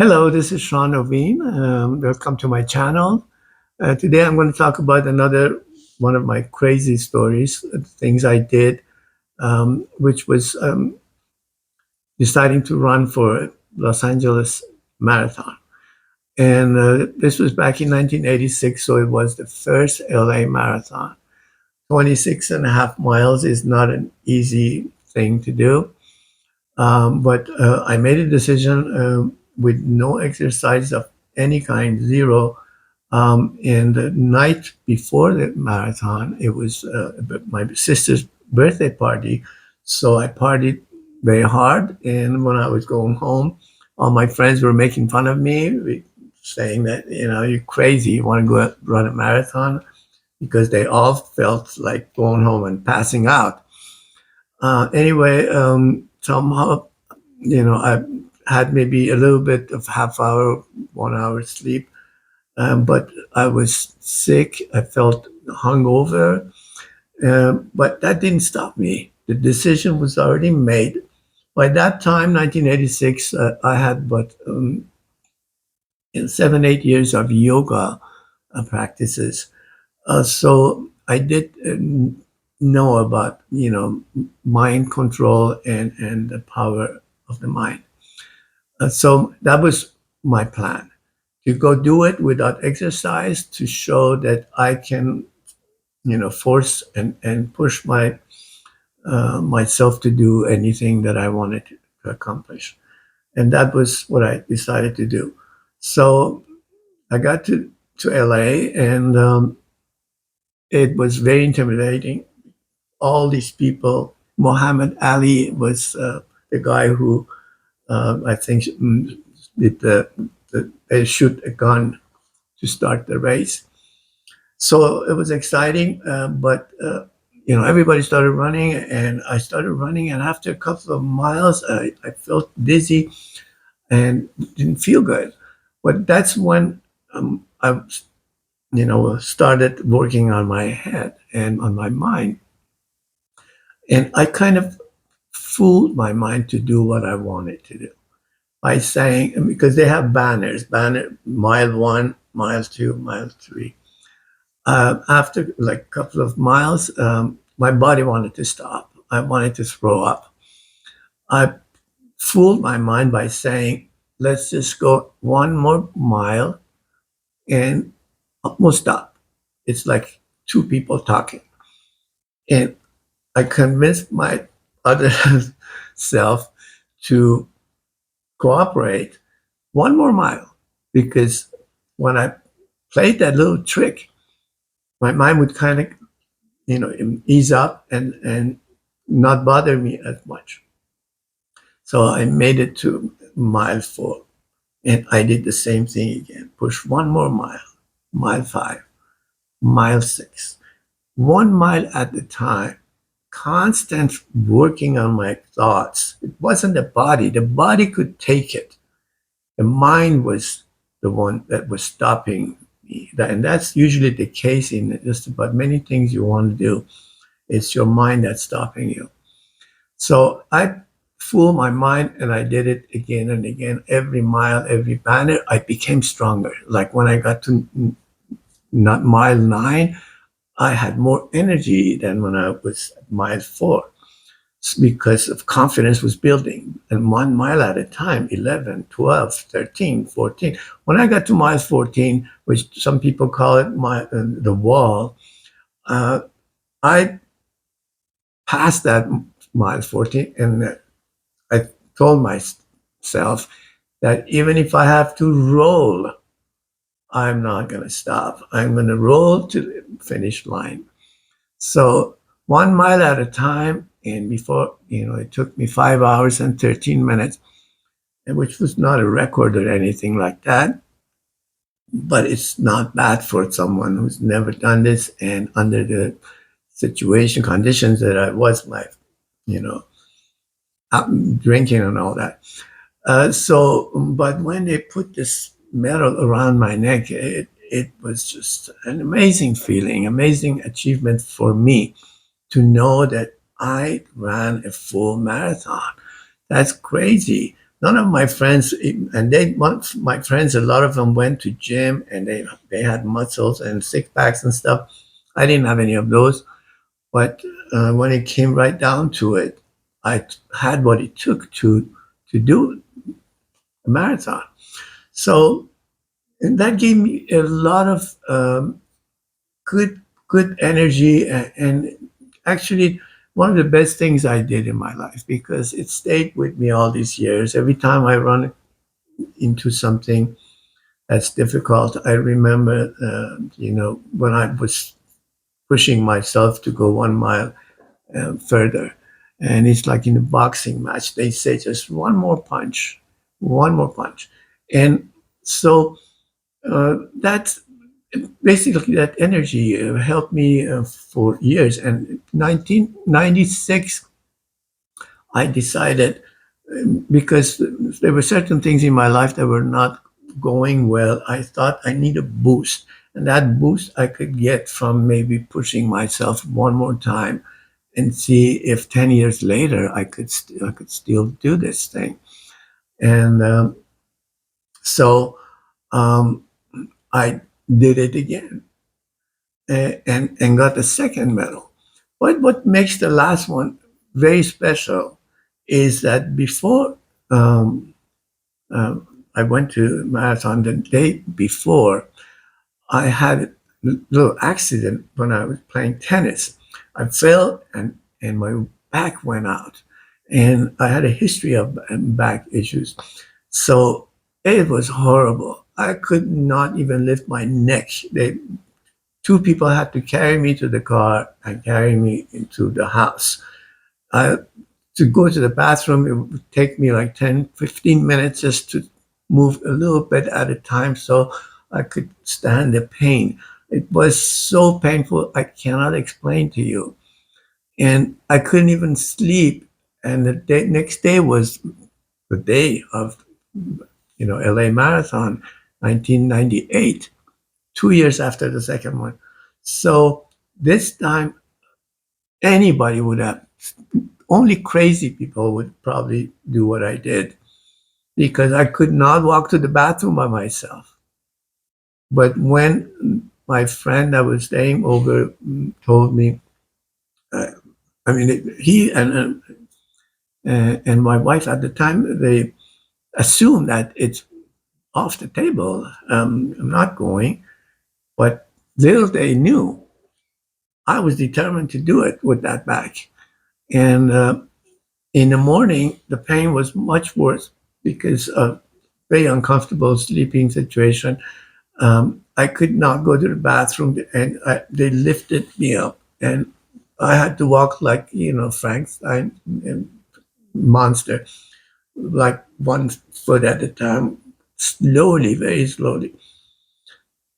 Hello, this is Sean Oveen. Welcome to my channel. Today I'm going to talk about another one of my crazy stories, things I did, which was deciding to run for Los Angeles Marathon. And this was back in 1986, so it was the first LA Marathon. 26 and a half miles is not an easy thing to do. But I made a decision with no exercise of any kind, zero. And the night before the marathon, it was my sister's birthday party. So I partied very hard. And when I was going home, all my friends were making fun of me, saying that, you're crazy. You want to go out, run a marathon? Because they all felt like going home and passing out. Anyway, somehow I had maybe a little bit of half hour, 1 hour sleep, but I was sick. I felt hungover, but that didn't stop me. The decision was already made. By that time, 1986, I had but 7, 8 years of yoga practices. So I did know about mind control and the power of the mind. So that was my plan, to go do it without exercise, to show that I can, force and push myself to do anything that I wanted to accomplish. And that was what I decided to do. So I got to LA, and it was very intimidating. All these people, Muhammad Ali was the guy who I think did they shoot a gun to start the race. So it was exciting, but everybody started running, and I started running, and after a couple of miles, I felt dizzy and didn't feel good. But that's when I, started working on my head and on my mind, and I kind of fooled my mind to do what I wanted to do by saying, because they have banner mile 1, mile 2, mile 3. After like a couple of miles, my body wanted to stop. I wanted to throw up. I fooled my mind by saying, let's just go one more mile and we'll stop. It's like two people talking. And I convinced my other self to cooperate one more mile, because when I played that little trick, my mind would kind of, ease up and not bother me as much. So I made it to mile 4, and I did the same thing again. Push one more mile, mile 5, mile 6, 1 mile at a time. Constant working on my thoughts. It wasn't the body. The body could take it. The mind was the one that was stopping me. And that's usually the case in just about many things you want to do. It's your mind that's stopping you. So I fooled my mind, and I did it again and again. Every mile, every banner, I became stronger. Like when I got to not mile 9, I had more energy than when I was at mile 4, because of confidence was building, and 1 mile at a time, 11, 12, 13, 14. When I got to mile 14, which some people call it the wall, I passed that mile 14, and I told myself that even if I have to roll, I'm not going to stop. I'm going to roll to the finish line. So 1 mile at a time, and before, it took me 5 hours and 13 minutes, which was not a record or anything like that, but it's not bad for someone who's never done this, and under the conditions that I was, you know, drinking and all that. But when they put this medal around my neck, it was just an amazing feeling, amazing achievement for me to know that I ran a full marathon. That's crazy. none of my friends, and my friends, a lot of them went to gym and they had muscles and six packs and stuff. I didn't have any of those, but when it came right down to it, had what it took to do a marathon. So and that gave me a lot of good good energy, and actually one of the best things I did in my life, because it stayed with me all these years. Every time I run into something that's difficult, I remember, when I was pushing myself to go 1 mile further. And it's like in a boxing match, they say just one more punch. And so that's basically that energy helped me for years. And 1996, I decided, because there were certain things in my life that were not going well, I thought I need a boost. And that boost I could get from maybe pushing myself one more time and see if 10 years later I could still do this thing. And so um, I did it again, and got the second medal. But what makes the last one very special is that before um, I went to marathon, the day before, I had a little accident when I was playing tennis. I fell, and my back went out, and I had a history of back issues. So it was horrible. I could not even lift my neck. Two people had to carry me to the car and carry me into the house. I, to go to the bathroom, it would take me like 10, 15 minutes just to move a little bit at a time so I could stand the pain. It was so painful, I cannot explain to you. And I couldn't even sleep. And next day was the day of, LA Marathon, 1998, 2 years after the second one. So this time, anybody would have, only crazy people would probably do what I did, because I could not walk to the bathroom by myself. But when my friend I was staying over told me, uh, I mean, he and my wife at the time, they assumed that it's off the table. I'm not going. But little they knew, I was determined to do it with that back. And in the morning, the pain was much worse because of very uncomfortable sleeping situation. I could not go to the bathroom, and they lifted me up, and I had to walk like Frankenstein and monster, like 1 foot at a time, slowly, very slowly.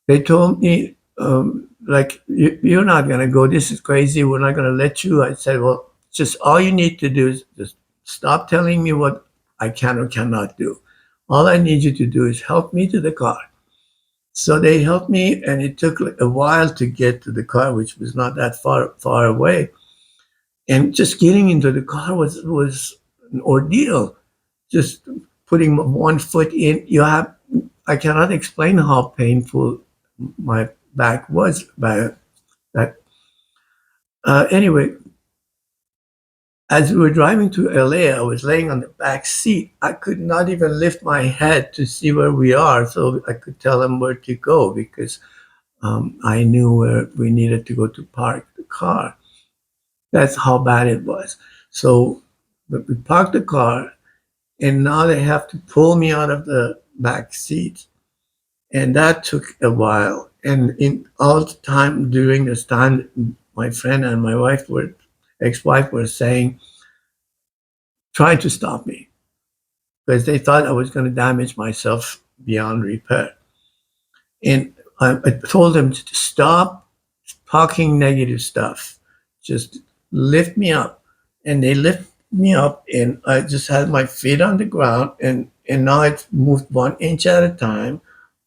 They told me, like, you're not going to go. This is crazy. We're not going to let you. I said, well, just all you need to do is just stop telling me what I can or cannot do. All I need you to do is help me to the car. So they helped me, and it took a while to get to the car, which was not that far away. And just getting into the car was an ordeal. Just putting 1 foot in, I cannot explain how painful my back was by that. Anyway, as we were driving to LA, I was laying on the back seat. I could not even lift my head to see where we are, so I could tell them where to go, because I knew where we needed to go to park the car. That's how bad it was. So we parked the car, and now they have to pull me out of the back seat. And that took a while. And in all the time during this time, my friend and my ex-wife were saying, trying to stop me, because they thought I was going to damage myself beyond repair. And I told them to stop talking negative stuff. Just lift me up. And they lift me up, and I just had my feet on the ground, and now it's moved 1 inch at a time.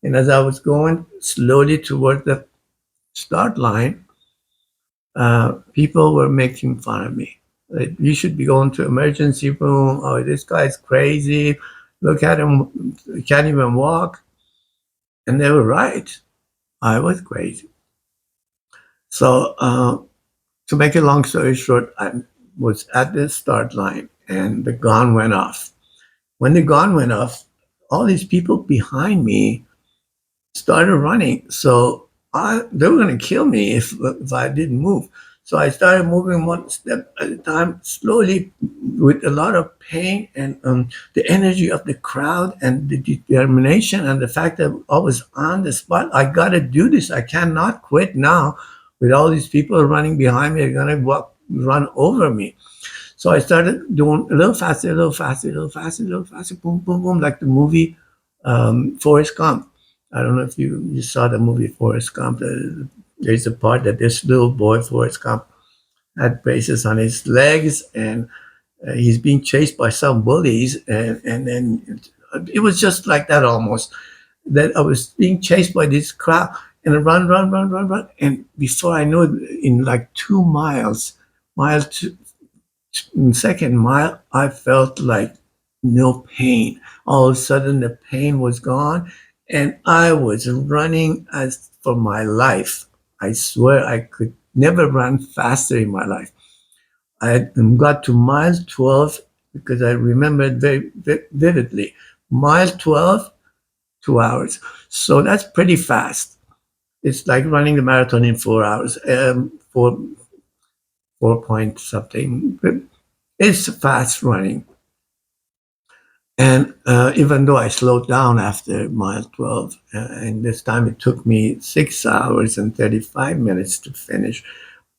And as I was going slowly toward the start line, people were making fun of me. Like, you should be going to emergency room. Oh, this guy's crazy. look at him, he can't even walk. And they were right. I was crazy. So, to make a long story short, I was at the start line and the gun went off. When the gun went off, all these people behind me started running. So they were going to kill me if I didn't move. So I started moving one step at a time, slowly, with a lot of pain and the energy of the crowd and the determination and the fact that I was on the spot. I got to do this. I cannot quit now. With all these people running behind me, they're going to run over me. So I started doing a little faster, a little faster, a little faster, a little faster, boom, boom, boom, like the movie Forrest Gump. I don't know if you saw the movie Forrest Gump. There's a part that this little boy, Forrest Gump, had braces on his legs and he's being chased by some bullies. And then it was just like that almost. That I was being chased by this crowd and I run, run, run, run, run. And before I knew it, in like 2 miles, second mile, I felt like no pain. All of a sudden, the pain was gone, and I was running as for my life. I swear I could never run faster in my life. I got to mile 12 because I remember it very vividly. Mile 12, 2 hours. So that's pretty fast. It's like running the marathon in 4 hours, four point something. It's fast running. And even though I slowed down after mile 12, and this time it took me 6 hours and 35 minutes to finish,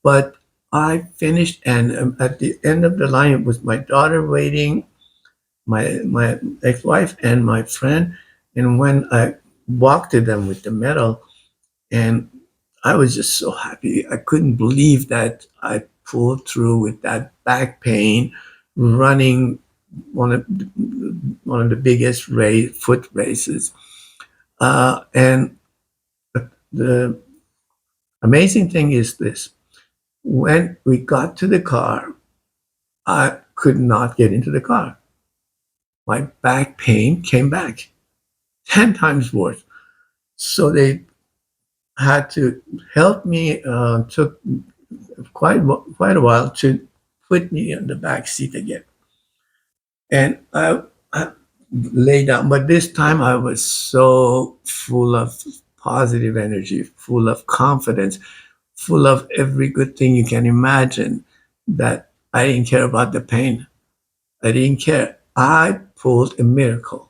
but I finished. And at the end of the line, it was my daughter waiting, my ex-wife, and my friend. And when I walked to them with the medal, and I was just so happy. I couldn't believe that I pulled through with that back pain, running one of the biggest foot races. And the amazing thing is this: when we got to the car, I could not get into the car. My back pain came back 10 times worse. So they had to help me. Took quite a while to put me in the back seat again. And I lay down, but this time I was so full of positive energy, full of confidence, full of every good thing you can imagine, that I didn't care about the pain. I didn't care. I pulled a miracle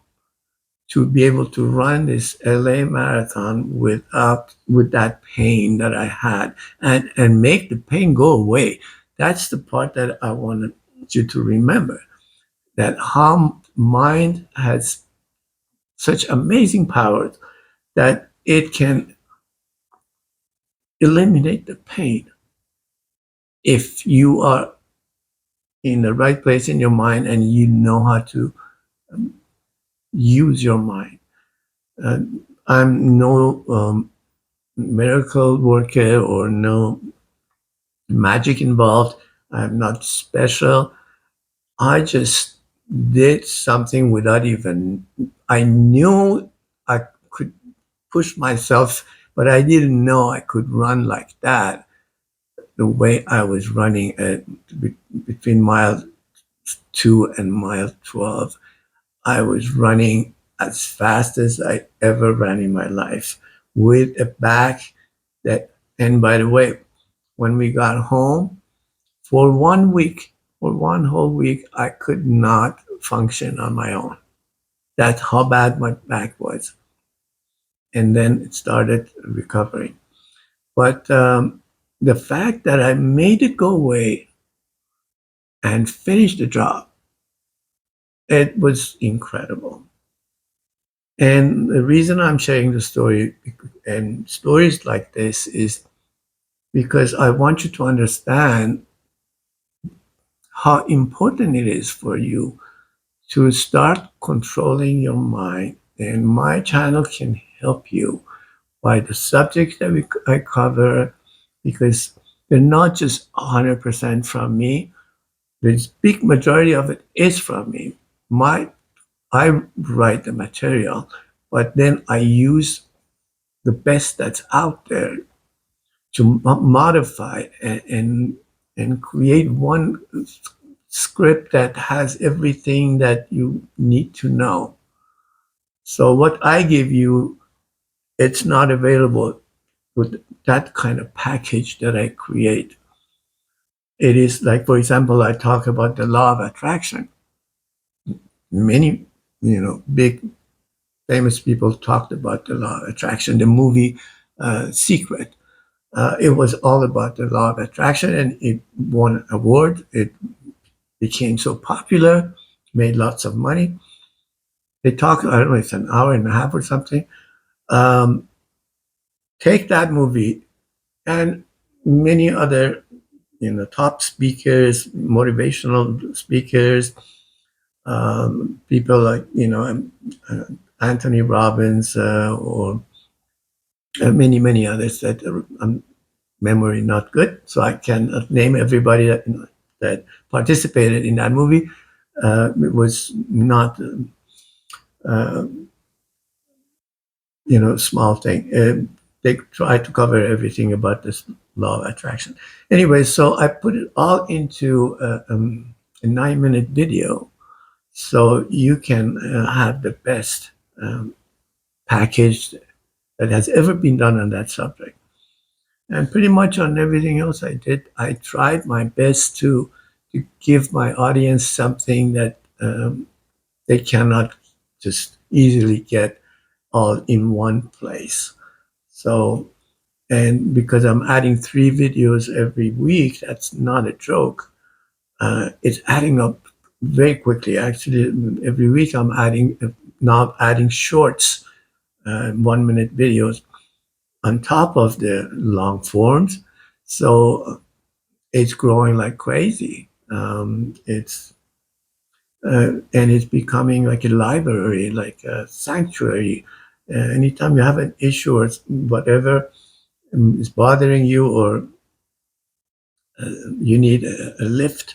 to be able to run this LA marathon with that pain that I had, and make the pain go away. That's the part that I wanted you to remember, that how mind has such amazing power that it can eliminate the pain if you are in the right place in your mind and you know how to use your mind. Uh, I'm no miracle worker or no magic involved. I'm not special. I just did something without even, I knew I could push myself, but I didn't know I could run like that. The way I was running between mile 2 and mile 12, I was running as fast as I ever ran in my life with a back that, and by the way, when we got home, for 1 week, for one whole week, I could not function on my own. That's how bad my back was. And then it started recovering. But the fact that I made it go away and finish the job, it was incredible. And the reason I'm sharing the story and stories like this is because I want you to understand how important it is for you to start controlling your mind. And my channel can help you by the subjects that I cover, because they're not just 100% from me. The big majority of it is from me. My I write the material, but then I use the best that's out there to modify and create one script that has everything that you need to know. So what I give you, it's not available with that kind of package that I create. It is like, for example, I talk about the law of attraction. Many, big famous people talked about the law of attraction. The movie Secret, it was all about the law of attraction, and it won an award. It became so popular, made lots of money. They talk, I don't know, it's an hour and a half or something. Um, Take that movie and many other, top speakers, motivational speakers, people like, Anthony Robbins, or many, many others that memory not good, so I cannot name everybody that participated in that movie. It was not, uh, small thing. They tried to cover everything about this law of attraction. Anyway, so I put it all into a 9-minute video, so you can have the best package that has ever been done on that subject. And pretty much on everything else I did, I tried my best to give my audience something that they cannot just easily get all in one place. So, and because I'm adding 3 videos every week, that's not a joke. It's adding up very quickly. Actually, every week I'm adding shorts, 1-minute videos on top of the long forms. So it's growing like crazy. And it's becoming like a library, like a sanctuary. Anytime you have an issue or whatever is bothering you, or you need a lift,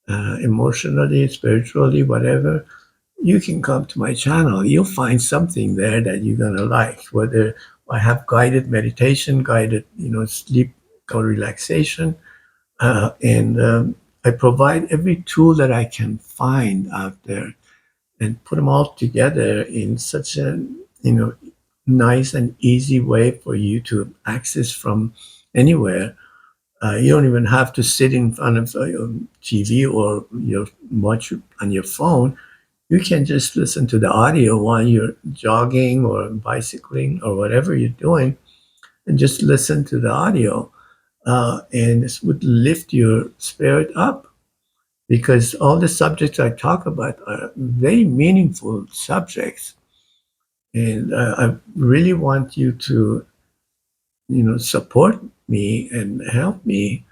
emotionally, spiritually, whatever, you can come to my channel. You'll find something there that you're gonna like. Whether I have guided meditation, guided, sleep or relaxation, and I provide every tool that I can find out there and put them all together in such a, nice and easy way for you to access from anywhere. You don't even have to sit in front of your TV or your watch on your phone. You can just listen to the audio while you're jogging or bicycling or whatever you're doing, and just listen to the audio. And this would lift your spirit up, because all the subjects I talk about are very meaningful subjects. And I really want you to, support me and help me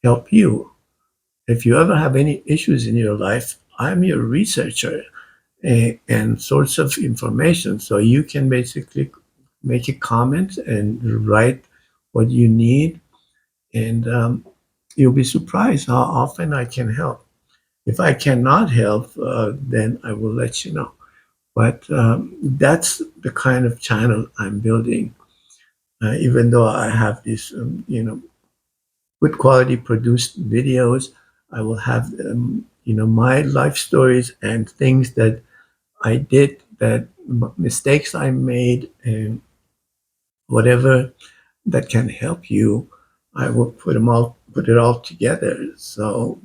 help you. If you ever have any issues in your life, I'm your researcher and source of information. So you can basically make a comment and write what you need, and you'll be surprised how often I can help. If I cannot help, then I will let you know. But that's the kind of channel I'm building. Even though I have these, good quality produced videos, I will have, my life stories and things that I did, that mistakes I made, and whatever that can help you. I will put it all together. So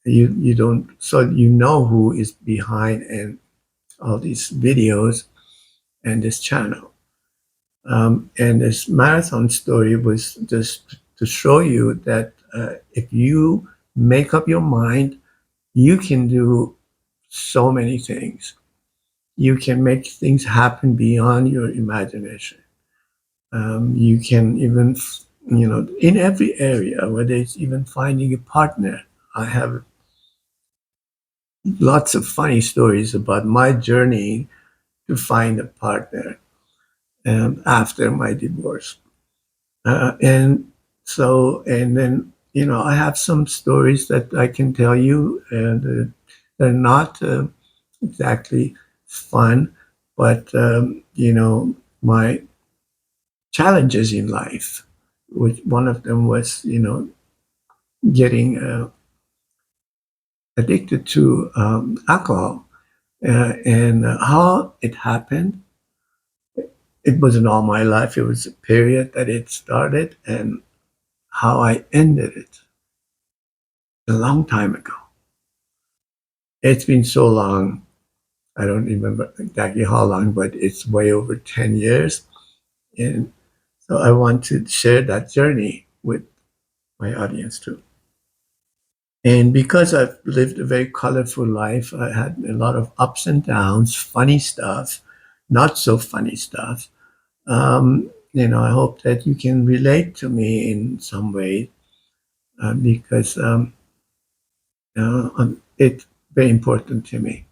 you don't, so who is behind and all these videos and this channel. And this marathon story was just to show you that if you make up your mind, you can do so many things. You can make things happen beyond your imagination. You can even, in every area, whether it's even finding a partner. I have lots of funny stories about my journey to find a partner after my divorce. And so, and then, I have some stories that I can tell you, and they're not exactly fun, but my challenges in life, which one of them was, getting addicted to alcohol, and how it happened. It wasn't all my life. It was a period that it started, and how I ended it a long time ago. It's been so long. I don't remember exactly how long, but it's way over 10 years. And so I want to share that journey with my audience too. And because I've lived a very colorful life, I had a lot of ups and downs, funny stuff, not so funny stuff. I hope that you can relate to me in some way, because it's very important to me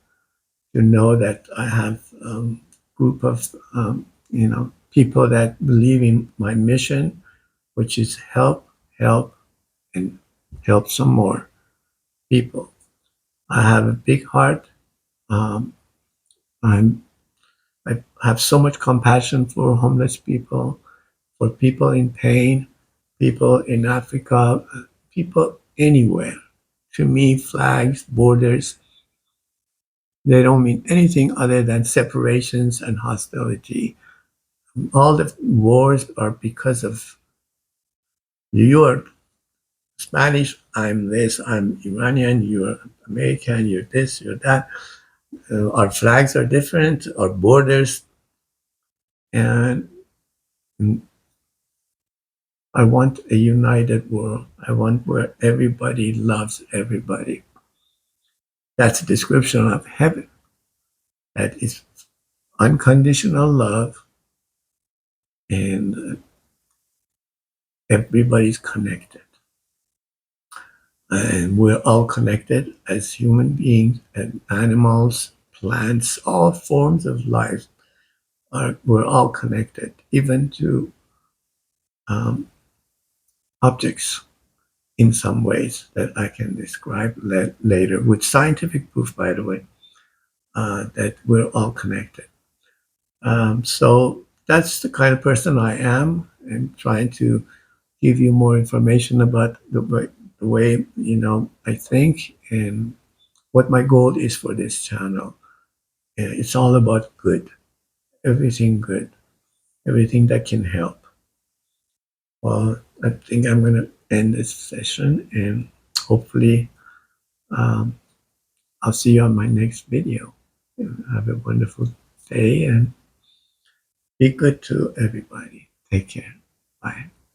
to know that I have group of people that believe in my mission, which is help, and help some more people. I have a big heart. Um, I'm I have so much compassion for homeless people, for people in pain, people in Africa, people anywhere. To me, flags, borders, they don't mean anything other than separations and hostility. All the wars are because of you're Spanish, I'm this, I'm Iranian, you're American, you're this, you're that. Our flags are different, our borders, and I want a united world. I want where everybody loves everybody. That's a description of heaven. That is unconditional love, and everybody's connected. And we're all connected as human beings and animals, plants, all forms of life. We're all connected, even to um, objects in some ways that I can describe later, with scientific proof, by the way, that we're all connected. So that's the kind of person I am, and trying to give you more information about the way I think, and what my goal is for this channel. It's all about good, good, everything that can help. Well, I think I'm going to end this session, and hopefully um, I'll see you on my next video. Have a wonderful day, and be good to everybody. Take care. Bye.